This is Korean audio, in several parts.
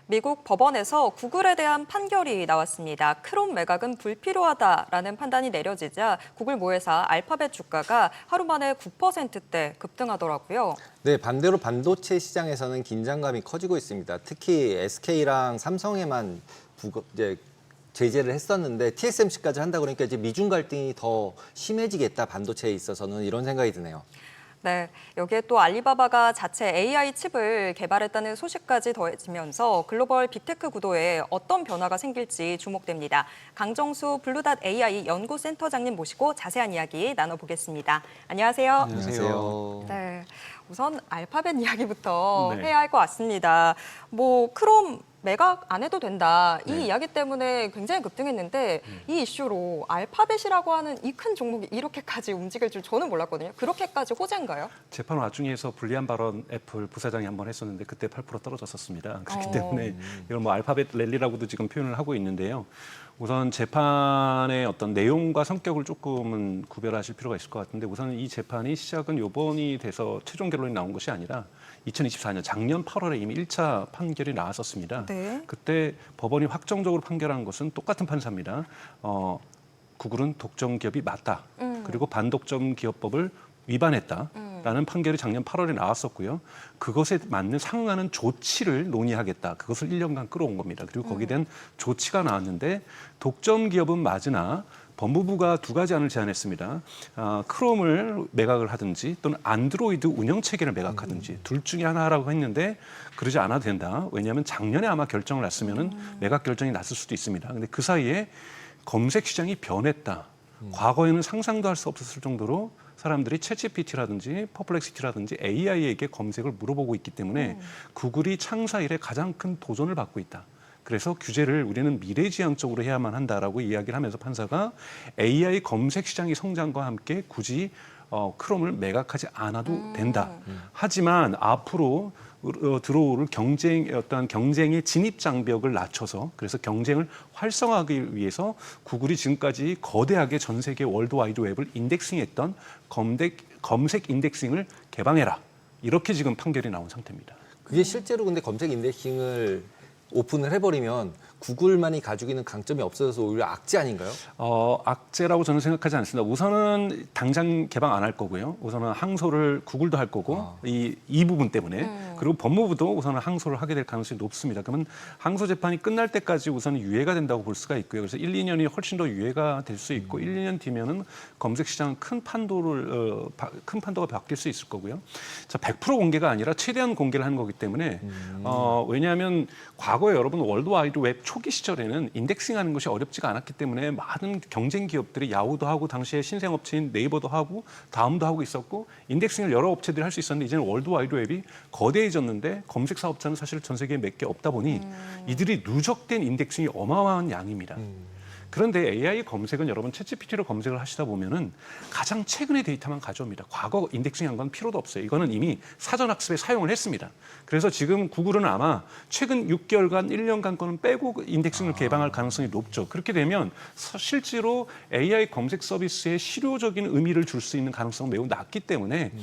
미국 법원에서 구글에 대한 판결이 나왔습니다. 크롬 매각은 불필요하다라는 판단이 내려지자 구글 모회사 알파벳 주가가 하루 만에 9%대 급등하더라고요. 네, 반대로 반도체 시장에서는 긴장감이 커지고 있습니다. 특히 SK랑 삼성에만 이제 제재를 했었는데 TSMC까지 한다 그러니까 이제 미중 갈등이 더 심해지겠다, 반도체에 있어서는 이런 생각이 드네요. 네, 여기에 또 알리바바가 자체 AI 칩을 개발했다는 소식까지 더해지면서 글로벌 빅테크 구도에 어떤 변화가 생길지 주목됩니다. 강정수 블루닷 AI 연구센터장님 모시고 자세한 이야기 나눠보겠습니다. 안녕하세요. 안녕하세요. 네, 우선 알파벳 이야기부터 네. 해야 할 것 같습니다. 크롬 매각 안 해도 된다. 이 네. 이야기 때문에 굉장히 급등했는데 이 이슈로 알파벳이라고 하는 이 큰 종목이 이렇게까지 움직일 줄 저는 몰랐거든요. 그렇게까지 호재인가요? 재판 와중에서 불리한 발언 애플 부사장이 한번 했었는데 그때 8% 떨어졌었습니다. 그렇기 때문에 이걸 뭐 알파벳 랠리라고도 지금 표현을 하고 있는데요. 우선 재판의 어떤 내용과 성격을 조금은 구별하실 필요가 있을 것 같은데 우선 이 재판이 시작은 요번이 돼서 최종 결론이 나온 것이 아니라 2024년 작년 8월에 이미 1차 판결이 나왔었습니다. 네. 그때 법원이 확정적으로 판결한 것은 똑같은 판사입니다. 구글은 독점 기업이 맞다. 그리고 반독점 기업법을 위반했다라는 판결이 작년 8월에 나왔었고요. 그것에 맞는 상응하는 조치를 논의하겠다. 그것을 1년간 끌어온 겁니다. 그리고 거기에 대한 조치가 나왔는데 독점 기업은 맞으나 법무부가 두 가지 안을 제안했습니다. 크롬을 매각을 하든지 또는 안드로이드 운영 체계를 매각하든지 둘 중에 하나라고 했는데 그러지 않아도 된다. 왜냐하면 작년에 아마 결정을 났으면은 매각 결정이 났을 수도 있습니다. 근데 그 사이에 검색 시장이 변했다. 과거에는 상상도 할 수 없었을 정도로 사람들이 챗GPT라든지 퍼플렉시티라든지 AI에게 검색을 물어보고 있기 때문에 구글이 창사 이래 가장 큰 도전을 받고 있다. 그래서 규제를 우리는 미래지향적으로 해야만 한다라고 이야기를 하면서 판사가 AI 검색 시장의 성장과 함께 굳이 크롬을 매각하지 않아도 된다. 하지만 앞으로 들어올 경쟁의 진입 장벽을 낮춰서 그래서 경쟁을 활성화하기 위해서 구글이 지금까지 거대하게 전 세계 월드와이드 웹을 인덱싱했던 검색 인덱싱을 개방해라. 이렇게 지금 판결이 나온 상태입니다. 그게 실제로 근데 검색 인덱싱을 오픈을 해버리면 구글만이 가지고 있는 강점이 없어져서 오히려 악재 아닌가요? 악재라고 저는 생각하지 않습니다. 우선은 당장 개방 안 할 거고요. 우선은 항소를 구글도 할 거고 이 부분 때문에 그리고 법무부도 우선은 항소를 하게 될 가능성이 높습니다. 그러면 항소 재판이 끝날 때까지 우선 유예가 된다고 볼 수가 있고요. 그래서 1, 2년이 훨씬 더 유예가 될 수 있고 1, 2년 뒤면은 검색 시장은 큰 판도가 바뀔 수 있을 거고요. 자, 100% 공개가 아니라 최대한 공개를 하는 거기 때문에 왜냐하면 과거에 여러분 월드와이드 웹 초기 시절에는 인덱싱하는 것이 어렵지가 않았기 때문에 많은 경쟁 기업들이 야후도 하고 당시에 신생업체인 네이버도 하고 다음도 하고 있었고 인덱싱을 여러 업체들이 할 수 있었는데 이제는 월드와이드 웹이 거대해졌는데 검색 사업자는 사실 전 세계에 몇 개 없다 보니 이들이 누적된 인덱싱이 어마어마한 양입니다. 그런데 AI 검색은 여러분 챗GPT로 검색을 하시다 보면은 가장 최근의 데이터만 가져옵니다. 과거 인덱싱한 건 필요도 없어요. 이거는 이미 사전 학습에 사용을 했습니다. 그래서 지금 구글은 아마 최근 6개월간, 1년간 거는 빼고 인덱싱을 개방할 가능성이 높죠. 그렇게 되면 실제로 AI 검색 서비스에 실효적인 의미를 줄 수 있는 가능성은 매우 낮기 때문에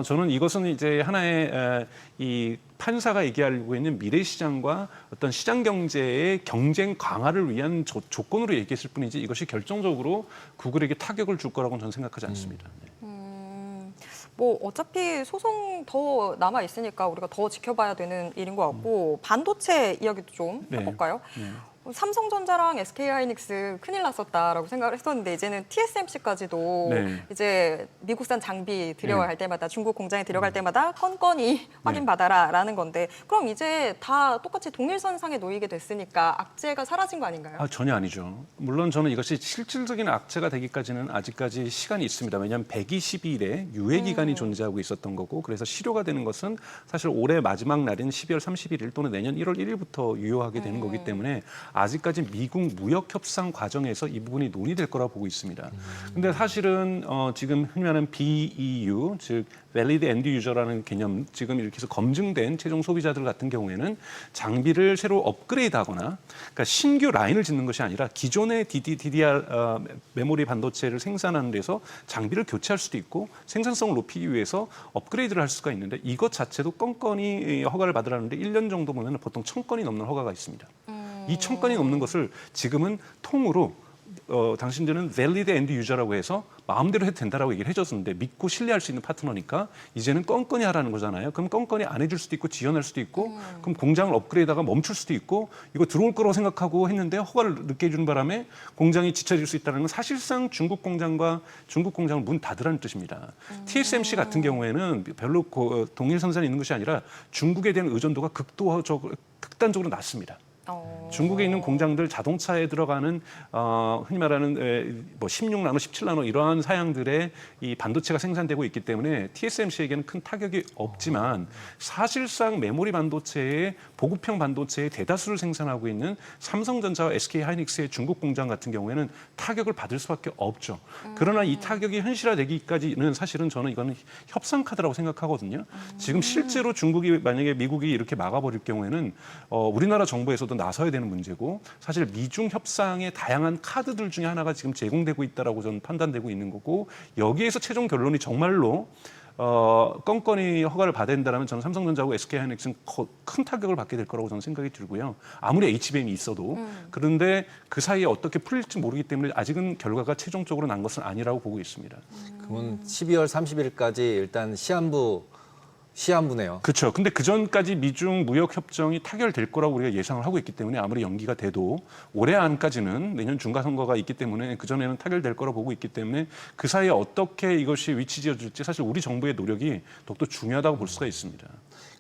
저는 이것은 이제 하나의 이 판사가 얘기하고 있는 미래 시장과 어떤 시장 경제의 경쟁 강화를 위한 조건으로 얘기했을 뿐이지 이것이 결정적으로 구글에게 타격을 줄 거라고는 저는 생각하지 않습니다. 어차피 소송 더 남아 있으니까 우리가 더 지켜봐야 되는 일인 것 같고 반도체 이야기도 좀 해볼까요? 삼성전자랑 SK하이닉스 큰일 났었다라고 생각을 했었는데 이제는 TSMC까지도 이제 미국산 장비 들여갈 할 때마다 중국 공장에 들여갈 때마다 건건이 확인받아라라는 건데 그럼 이제 다 똑같이 동일선상에 놓이게 됐으니까 악재가 사라진 거 아닌가요? 전혀 아니죠. 물론 저는 이것이 실질적인 악재가 되기까지는 아직까지 시간이 있습니다. 왜냐하면 120일의 유예 기간이 존재하고 있었던 거고 그래서 실효가 되는 것은 사실 올해 마지막 날인 12월 31일 또는 내년 1월 1일부터 유효하게 되는 거기 때문에 아직까지 미국 무역 협상 과정에서 이 부분이 논의될 거라 보고 있습니다. 근데 사실은 지금 흔히 말하는 BEU, 즉 Valid End User라는 개념, 지금 이렇게 해서 검증된 최종 소비자들 같은 경우에는 장비를 새로 업그레이드하거나, 그러니까 신규 라인을 짓는 것이 아니라 기존의 DDR 메모리 반도체를 생산하는 데서 장비를 교체할 수도 있고 생산성을 높이기 위해서 업그레이드를 할 수가 있는데 이것 자체도 건건이 허가를 받으라는데 1년 정도 보면 보통 1,000건이 넘는 허가가 있습니다. 이 1,000건이 넘는 것을 지금은 통으로 당신들은 valid end user라고 해서 마음대로 해도 된다라고 얘기를 해줬는데 믿고 신뢰할 수 있는 파트너니까 이제는 건건이 하라는 거잖아요. 그럼 건건이 안 해줄 수도 있고 지연할 수도 있고 그럼 공장을 업그레이드하다가 멈출 수도 있고 이거 들어올 거라고 생각하고 했는데 허가를 늦게 해주는 바람에 공장이 지쳐질 수 있다는 건 사실상 중국 공장과 중국 공장을 문 닫으라는 뜻입니다. TSMC 같은 경우에는 별로 동일 선상에 있는 것이 아니라 중국에 대한 의존도가 극단적으로 낮습니다. 중국에 있는 공장들 자동차에 들어가는 흔히 말하는 뭐 16나노, 17나노 이러한 사양들의 이 반도체가 생산되고 있기 때문에 TSMC에게는 큰 타격이 없지만 사실상 메모리 반도체의 보급형 반도체의 대다수를 생산하고 있는 삼성전자와 SK하이닉스의 중국 공장 같은 경우에는 타격을 받을 수밖에 없죠. 그러나 이 타격이 현실화되기까지는 사실은 저는 이거는 협상 카드라고 생각하거든요. 지금 실제로 중국이 만약에 미국이 이렇게 막아버릴 경우에는 우리나라 정부에서도 나서야 되는 문제고 사실 미중 협상의 다양한 카드들 중에 하나가 지금 제공되고 있다라고 저는 판단되고 있는 거고 여기에서 최종 결론이 정말로 건건이 허가를 받아야 된다면 저는 삼성전자하고 SK하이닉스는 큰 타격을 받게 될 거라고 저는 생각이 들고요. 아무리 HBM이 있어도 그런데 그 사이에 어떻게 풀릴지 모르기 때문에 아직은 결과가 최종적으로 난 것은 아니라고 보고 있습니다. 그러면 12월 30일까지 일단 시한부네요. 그렇죠. 근데 그 전까지 미중 무역 협정이 타결될 거라고 우리가 예상을 하고 있기 때문에 아무리 연기가 돼도 올해 안까지는 내년 중간 선거가 있기 때문에 그 전에는 타결될 거라고 보고 있기 때문에 그 사이에 어떻게 이것이 위치지어질지 사실 우리 정부의 노력이 더욱더 중요하다고 볼 수가 있습니다.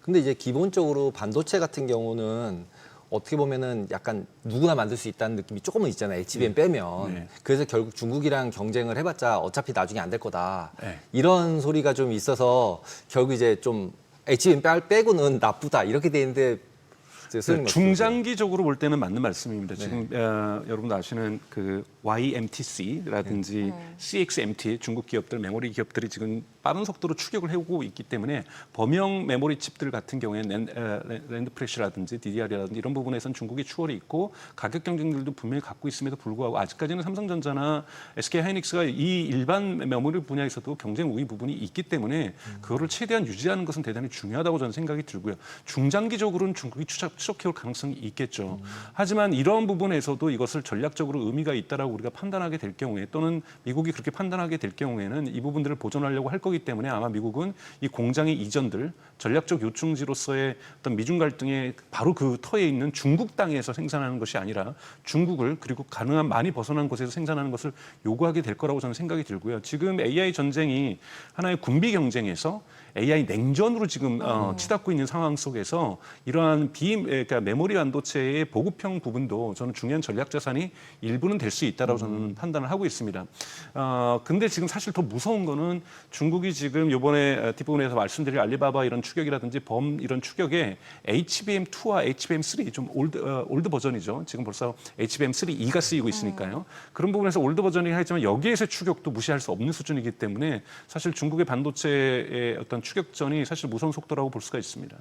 근데 이제 기본적으로 반도체 같은 경우는 어떻게 보면은 약간 누구나 만들 수 있다는 느낌이 조금은 있잖아요. HBM 빼면. 네. 그래서 결국 중국이랑 경쟁을 해봤자 어차피 나중에 안 될 거다. 네. 이런 소리가 좀 있어서 결국 이제 좀 HBM 빼고는 나쁘다 이렇게 돼 있는데 중장기적으로 볼 때는 맞는 말씀입니다. 지금 여러분도 아시는 그 YMTC라든지 CXMT 중국 기업들, 메모리 기업들이 지금 빠른 속도로 추격을 해오고 있기 때문에 범용 메모리 칩들 같은 경우에는 랜드프레시라든지 DDR이라든지 이런 부분에서는 중국이 추월이 있고 가격 경쟁들도 분명히 갖고 있음에도 불구하고 아직까지는 삼성전자나 SK하이닉스가 이 일반 메모리 분야에서도 경쟁 우위 부분이 있기 때문에 그거를 최대한 유지하는 것은 대단히 중요하다고 저는 생각이 들고요. 중장기적으로는 중국이 추적해올 가능성이 있겠죠. 하지만 이런 부분에서도 이것을 전략적으로 의미가 있다라고 우리가 판단하게 될 경우에 또는 미국이 그렇게 판단하게 될 경우에는 이 부분들을 보존하려고 할 거기 때문에 아마 미국은 이 공장의 이전들 전략적 요충지로서의 어떤 미중 갈등의 바로 그 터에 있는 중국 땅에서 생산하는 것이 아니라 중국을 그리고 가능한 많이 벗어난 곳에서 생산하는 것을 요구하게 될 거라고 저는 생각이 들고요. 지금 AI 전쟁이 하나의 군비 경쟁에서 AI 냉전으로 지금 치닫고 있는 상황 속에서 이러한 그러니까 메모리 반도체의 보급형 부분도 저는 중요한 전략 자산이 일부는 될 수 있다라고 저는 판단을 하고 있습니다. 근데 지금 사실 더 무서운 거는 중국이 지금 이번에 뒷부분에서 말씀드린 알리바바 이런 추격이라든지 범 이런 추격에 HBM2와 HBM3 좀 올드 버전이죠. 지금 벌써 HBM3E가 쓰이고 있으니까요. 그런 부분에서 올드 버전이긴 하지만 여기에서의 추격도 무시할 수 없는 수준이기 때문에 사실 중국의 반도체의 어떤 추격전이 사실 무서운 속도라고 볼 수가 있습니다.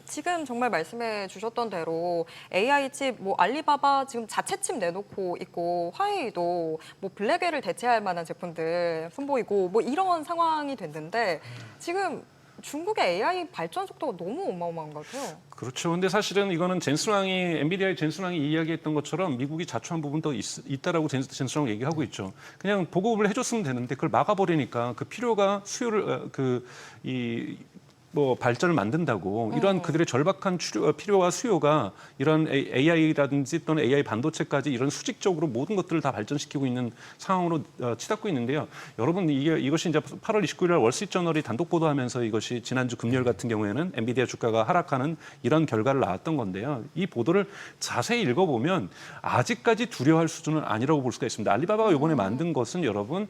지금 정말 말씀해 주셨던 대로 AI 칩, 뭐 알리바바 지금 자체 칩 내놓고 있고 화웨이도 뭐 블랙웰을 대체할 만한 제품들 선보이고 뭐 이런 상황이 됐는데 지금 중국의 AI 발전 속도가 너무 어마어마한 것 같아요. 그렇죠. 근데 사실은 이거는 엔비디아의 젠슨왕이 이야기했던 것처럼 미국이 자초한 부분도 있다라고 젠슨왕 얘기하고 있죠. 그냥 보급을 해줬으면 되는데 그걸 막아버리니까 그 필요가 수요를 발전을 만든다고 이러한 그들의 절박한 필요와 수요가 이런 AI라든지 또는 AI 반도체까지 이런 수직적으로 모든 것들을 다 발전시키고 있는 상황으로 치닫고 있는데요. 여러분 이것이 이제 8월 29일 날 월스트리트저널이 단독 보도하면서 이것이 지난주 금요일 같은 경우에는 엔비디아 주가가 하락하는 이런 결과를 나왔던 건데요. 이 보도를 자세히 읽어보면 아직까지 두려워할 수준은 아니라고 볼 수가 있습니다. 알리바바가 이번에 만든 것은 여러분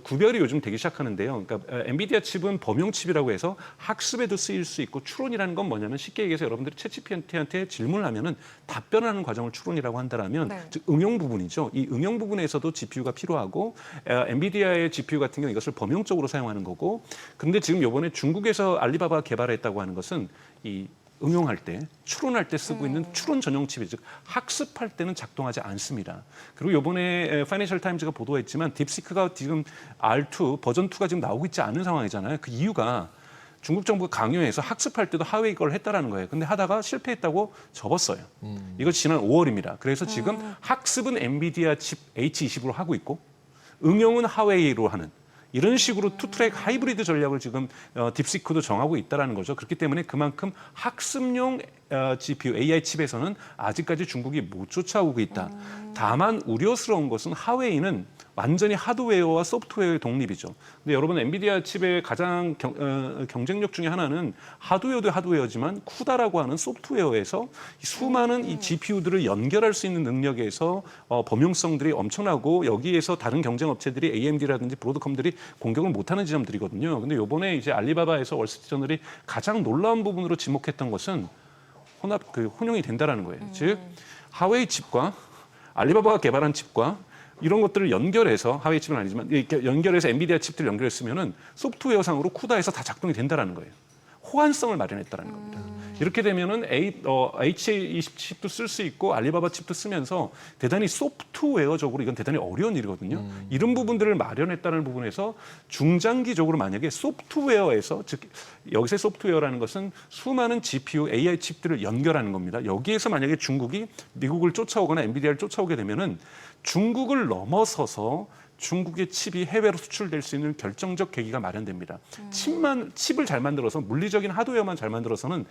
구별이 요즘 되기 시작하는데요. 그러니까 엔비디아 칩은 범용 칩이라고 해서 학습에도 쓰일 수 있고 추론이라는 건 뭐냐면 쉽게 얘기해서 여러분들이 챗GPT한테 질문을 하면은 답변하는 과정을 추론이라고 한다면 네. 즉 응용 부분이죠. 이 응용 부분에서도 GPU가 필요하고 엔비디아의 GPU 같은 경우 이것을 범용적으로 사용하는 거고 근데 지금 이번에 중국에서 알리바바가 개발했다고 하는 것은 이 응용할 때, 추론할 때 쓰고 있는 추론 전용 칩이 즉 학습할 때는 작동하지 않습니다. 그리고 이번에 파이낸셜 타임즈가 보도했지만 딥시크가 지금 R2 버전 2가 지금 나오고 있지 않은 상황이잖아요. 그 이유가 중국 정부가 강요해서 학습할 때도 하웨이 걸 했다라는 거예요. 근데 하다가 실패했다고 접었어요. 이거 지난 5월입니다. 그래서 지금 학습은 엔비디아 칩 H20으로 하고 있고 응용은 하웨이로 하는 이런 식으로 투트랙 하이브리드 전략을 지금 딥시크도 정하고 있다는 거죠. 그렇기 때문에 그만큼 학습용 GPU, AI 칩에서는 아직까지 중국이 못 쫓아오고 있다. 다만 우려스러운 것은 하웨이는 완전히 하드웨어와 소프트웨어의 독립이죠. 근데 여러분 엔비디아 칩의 가장 경쟁력 중에 하나는 하드웨어도 하드웨어지만 쿠다라고 하는 소프트웨어에서 수많은 이 GPU들을 연결할 수 있는 능력에서 범용성들이 엄청나고 여기에서 다른 경쟁 업체들이 AMD라든지 브로드컴들이 공격을 못하는 지점들이거든요. 근데 이번에 이제 알리바바에서 월스트리트저널이 가장 놀라운 부분으로 지목했던 것은 혼용이 된다라는 거예요. 즉 하웨이 칩과 알리바바가 개발한 칩과 이런 것들을 연결해서 하웨이 칩은 아니지만 이렇게 연결해서 엔비디아 칩들을 연결했으면은 소프트웨어상으로 쿠다에서 다 작동이 된다라는 거예요. 호환성을 마련했다라는 겁니다. 이렇게 되면은 H20 칩도 쓸 수 있고 알리바바 칩도 쓰면서 대단히 소프트웨어적으로 이건 대단히 어려운 일이거든요. 이런 부분들을 마련했다는 부분에서 중장기적으로 만약에 소프트웨어에서 즉 여기서의 소프트웨어라는 것은 수많은 GPU, AI 칩들을 연결하는 겁니다. 여기에서 만약에 중국이 미국을 쫓아오거나 엔비디아를 쫓아오게 되면은 중국을 넘어서서 중국의 칩이 해외로 수출될 수 있는 결정적 계기가 마련됩니다. 칩을 잘 만들어서 물리적인 하드웨어만 잘 만들어서는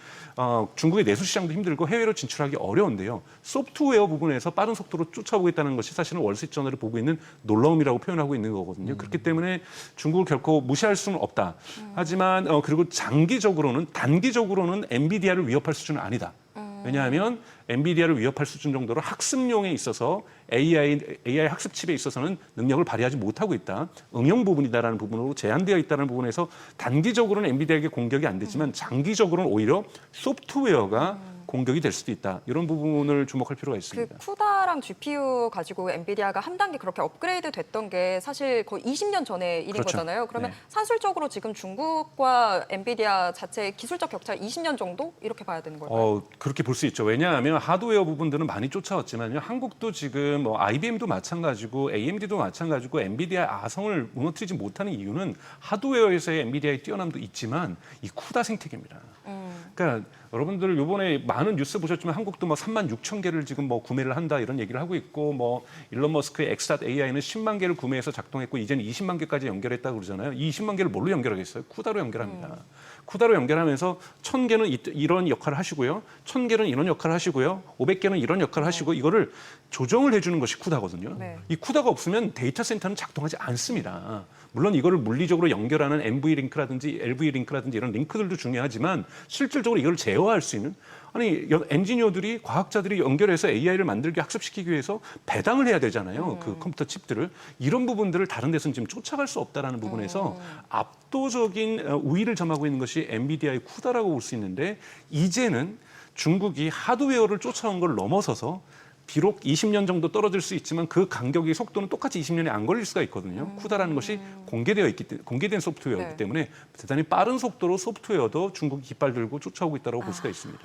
중국의 내수 시장도 힘들고 해외로 진출하기 어려운데요. 소프트웨어 부분에서 빠른 속도로 쫓아오겠다는 것이 사실은 월스트리트저널을 보고 있는 놀라움이라고 표현하고 있는 거거든요. 그렇기 때문에 중국을 결코 무시할 수는 없다. 하지만 그리고 단기적으로는 엔비디아를 위협할 수준은 아니다. 왜냐하면 엔비디아를 위협할 수준 정도로 학습용에 있어서 AI 학습 칩에 있어서는 능력을 발휘하지 못하고 있다. 응용 부분이다라는 부분으로 제한되어 있다는 부분에서 단기적으로는 엔비디아에게 공격이 안 되지만 장기적으로는 오히려 소프트웨어가 공격이 될 수도 있다. 이런 부분을 주목할 필요가 있습니다. 그 쿠다랑 GPU 가지고 엔비디아가 한 단계 그렇게 업그레이드 됐던 게 사실 거의 20년 전의 일인 그렇죠. 거잖아요. 그러면 네. 산술적으로 지금 중국과 엔비디아 자체의 기술적 격차 20년 정도 이렇게 봐야 되는 걸까요? 그렇게 볼 수 있죠. 왜냐하면 하드웨어 부분들은 많이 쫓아왔지만요. 한국도 지금 뭐 IBM도 마찬가지고 AMD도 마찬가지고 엔비디아 아성을 무너뜨리지 못하는 이유는 하드웨어에서의 엔비디아의 뛰어남도 있지만 이 쿠다 생태계입니다. 그러니까 여러분들 이번에 많은 뉴스 보셨지만 한국도 뭐 36,000개를 지금 뭐 구매를 한다 이런 얘기를 하고 있고 뭐 일론 머스크의 X.AI는 10만 개를 구매해서 작동했고 이제는 20만 개까지 연결했다고 그러잖아요. 이 20만 개를 뭘로 연결하겠어요? 쿠다로 연결합니다. 쿠다로 연결하면서 1,000개는 이런 역할을 하시고요. 1,000개는 이런 역할을 하시고요. 500개는 이런 역할을 하시고 이거를 조정을 해주는 것이 쿠다거든요. 네. 이 쿠다가 없으면 데이터 센터는 작동하지 않습니다. 물론 이거를 물리적으로 연결하는 NV 링크라든지 LV 링크라든지 이런 링크들도 중요하지만 실질적으로 이걸 제어할 수 있는 아니 엔지니어들이 과학자들이 연결해서 AI를 만들게 학습시키기 위해서 배당을 해야 되잖아요. 그 컴퓨터 칩들을 이런 부분들을 다른 데서는 지금 쫓아갈 수 없다라는 부분에서 압도적인 우위를 점하고 있는 것이 엔비디아의 쿠다라고 볼 수 있는데 이제는 중국이 하드웨어를 쫓아온 걸 넘어서서 비록 20년 정도 떨어질 수 있지만 그 간격의 속도는 똑같이 20년이 안 걸릴 수가 있거든요. 쿠다라는 것이 공개된 소프트웨어이기 네. 때문에 대단히 빠른 속도로 소프트웨어도 중국이 깃발 들고 쫓아오고 있다고 볼 수가 있습니다.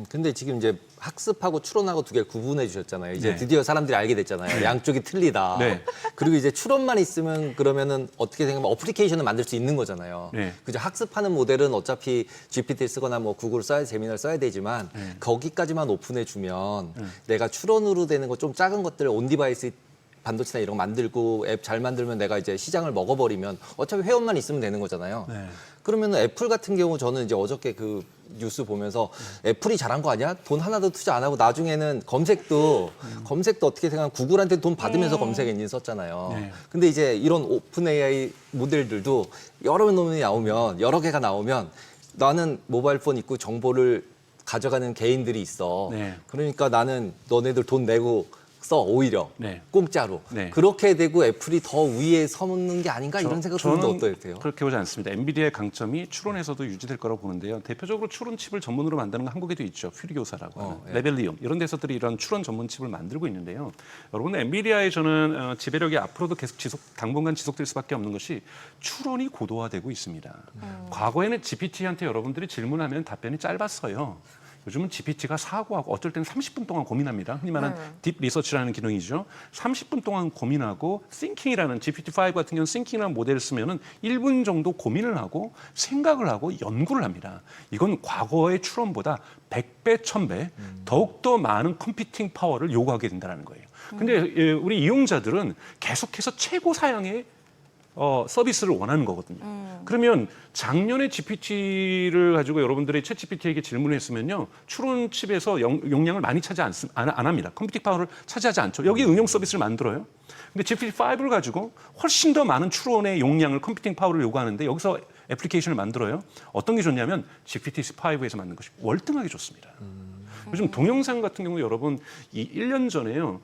근데 지금 이제 학습하고 추론하고 두 개를 구분해 주셨잖아요. 이제 네. 드디어 사람들이 알게 됐잖아요. 양쪽이 틀리다. 네. 그리고 이제 추론만 있으면 그러면은 어떻게 생각하면 어플리케이션을 만들 수 있는 거잖아요. 네. 그죠? 학습하는 모델은 어차피 GPT를 쓰거나 뭐 구글 써야 제미나를 써야 되지만 거기까지만 오픈해 주면 내가 추론으로 되는 거 좀 작은 것들 온 디바이스 반도체나 이런 거 만들고 앱 잘 만들면 내가 이제 시장을 먹어버리면 어차피 회원만 있으면 되는 거잖아요. 네. 그러면 애플 같은 경우 저는 이제 어저께 그 뉴스 보면서 애플이 잘한 거 아니야? 돈 하나도 투자 안 하고 나중에는 검색도 어떻게 생각하면 구글한테 돈 받으면서 검색 엔진 썼잖아요. 네. 근데 이제 이런 오픈 AI 모델들도 여러 놈이 나오면 여러 개가 나오면 나는 모바일 폰 있고 정보를 가져가는 개인들이 있어. 네. 그러니까 나는 너네들 돈 내고 써 오히려 네. 공짜로. 네. 그렇게 되고 애플이 더 위에 서는 게 아닌가 이런 생각 드는데 저는 어떠세요? 그렇게 보지 않습니다. 엔비디아의 강점이 추론에서도 유지될 거라고 보는데요. 대표적으로 추론 칩을 전문으로 만드는 건 한국에도 있죠. 퓨리오사라고 하는 예. 레벨리움 이런 데서들이 이런 추론 전문 칩을 만들고 있는데요. 여러분 엔비디아의 저는 지배력이 앞으로도 계속 당분간 지속될 수밖에 없는 것이 추론이 고도화되고 있습니다. 과거에는 GPT한테 여러분들이 질문하면 답변이 짧았어요. 요즘은 GPT가 사고하고 어쩔 때는 30분 동안 고민합니다. 흔히 말하는 딥 리서치라는 기능이죠. 30분 동안 고민하고 띵킹이라는 GPT-5 같은 경우는 띵킹이라는 모델을 쓰면은 1분 정도 고민을 하고 생각을 하고 연구를 합니다. 이건 과거의 추론보다 100배, 1000배 더욱더 많은 컴퓨팅 파워를 요구하게 된다는 거예요. 근데 우리 이용자들은 계속해서 최고 사양의 서비스를 원하는 거거든요. 그러면 작년에 GPT를 가지고 여러분들이 챗GPT에게 질문을 했으면요. 추론 칩에서 용량을 많이 차지 안 합니다. 컴퓨팅 파워를 차지하지 않죠. 여기 응용 서비스를 만들어요. 근데 GPT-5를 가지고 훨씬 더 많은 추론의 용량을 컴퓨팅 파워를 요구하는데 여기서 애플리케이션을 만들어요. 어떤 게 좋냐면 GPT-5에서 만든 것이 월등하게 좋습니다. 요즘 동영상 같은 경우 여러분 1년 전에요.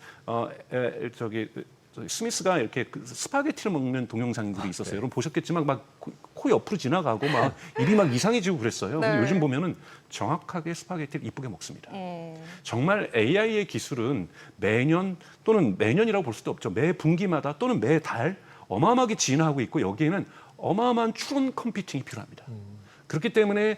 스미스가 이렇게 스파게티를 먹는 동영상들이 있었어요. 여러분 보셨겠지만 막 코 옆으로 지나가고 막 입이 막 이상해지고 그랬어요. 근데 요즘 보면은 정확하게 스파게티를 이쁘게 먹습니다. 정말 AI의 기술은 매년 또는 매년이라고 볼 수도 없죠. 매 분기마다 또는 매달 어마어마하게 진화하고 있고 여기에는 어마어마한 추론 컴퓨팅이 필요합니다. 그렇기 때문에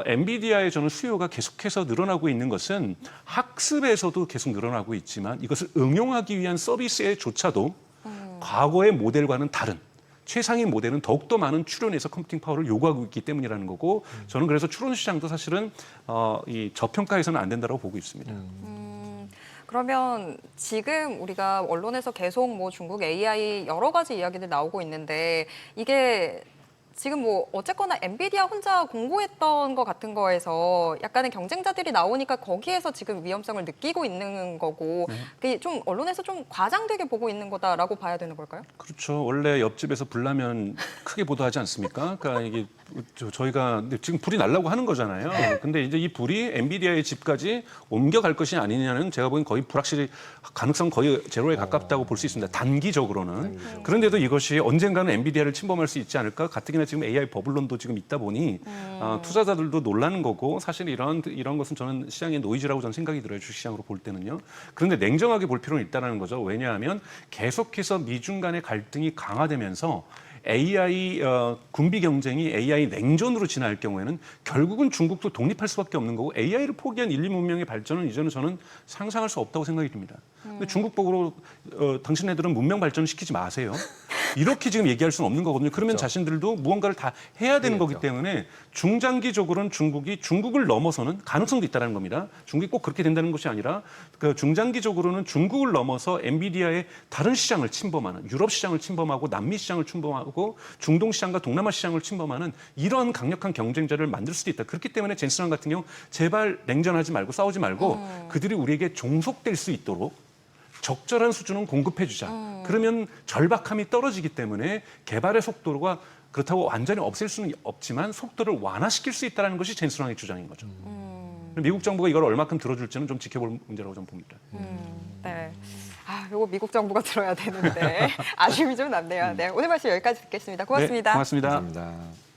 엔비디아의 저는 수요가 계속해서 늘어나고 있는 것은 학습에서도 계속 늘어나고 있지만 이것을 응용하기 위한 서비스에조차도 과거의 모델과는 다른 최상의 모델은 더욱더 많은 추론에서 컴퓨팅 파워를 요구하고 있기 때문이라는 거고 저는 그래서 추론 시장도 사실은 이 저평가해서는 안 된다고 보고 있습니다. 그러면 지금 우리가 언론에서 계속 뭐 중국 AI 여러 가지 이야기들 나오고 있는데 이게 지금 뭐 어쨌거나 엔비디아 혼자 공고했던 것 같은 거에서 약간의 경쟁자들이 나오니까 거기에서 지금 위험성을 느끼고 있는 거고 그게 좀 언론에서 좀 과장되게 보고 있는 거다라고 봐야 되는 걸까요? 그렇죠. 원래 옆집에서 불나면 크게 보도하지 않습니까? 그러니까 이게 저희가 지금 불이 나려고 하는 거잖아요. 근데 이제 이 불이 엔비디아의 집까지 옮겨갈 것이 아니냐는 제가 보기엔 거의 불확실히 가능성 거의 제로에 가깝다고 볼 수 있습니다. 단기적으로는. 그런데도 이것이 언젠가는 엔비디아를 침범할 수 있지 않을까? 가뜩이나 지금 AI 버블론도 지금 있다 보니 투자자들도 놀라는 거고 사실 이런 것은 저는 시장의 노이즈라고 저는 생각이 들어요. 주식시장으로 볼 때는요. 그런데 냉정하게 볼 필요는 있다는 거죠. 왜냐하면 계속해서 미중 간의 갈등이 강화되면서 AI 군비 경쟁이 AI 냉전으로 진화할 경우에는 결국은 중국도 독립할 수밖에 없는 거고 AI를 포기한 인류 문명의 발전은 이제는 저는 상상할 수 없다고 생각이 듭니다. 근데 중국 보고 당신네들은 문명 발전을 시키지 마세요. 이렇게 지금 얘기할 수는 없는 거거든요. 그러면 그렇죠. 자신들도 무언가를 다 해야 되는 거기 때문에 중장기적으로는 중국을 넘어서는 가능성도 있다는 겁니다. 중국이 꼭 그렇게 된다는 것이 아니라 그 중장기적으로는 중국을 넘어서 엔비디아의 다른 시장을 침범하는 유럽 시장을 침범하고 남미 시장을 침범하고 중동 시장과 동남아 시장을 침범하는 이런 강력한 경쟁자를 만들 수도 있다. 그렇기 때문에 젠슨왕 같은 경우 제발 냉전하지 말고 싸우지 말고 그들이 우리에게 종속될 수 있도록 적절한 수준은 공급해 주자. 그러면 절박함이 떨어지기 때문에 개발의 속도가 그렇다고 완전히 없앨 수는 없지만 속도를 완화시킬 수 있다는 것이 젠슨왕의 주장인 거죠. 미국 정부가 이걸 얼마큼 들어줄지는 좀 지켜볼 문제라고 저는 봅니다. 네. 요거 미국 정부가 들어야 되는데 아쉬움이 좀 남네요. 네, 오늘 말씀 여기까지 듣겠습니다. 고맙습니다. 네, 고맙습니다. 감사합니다.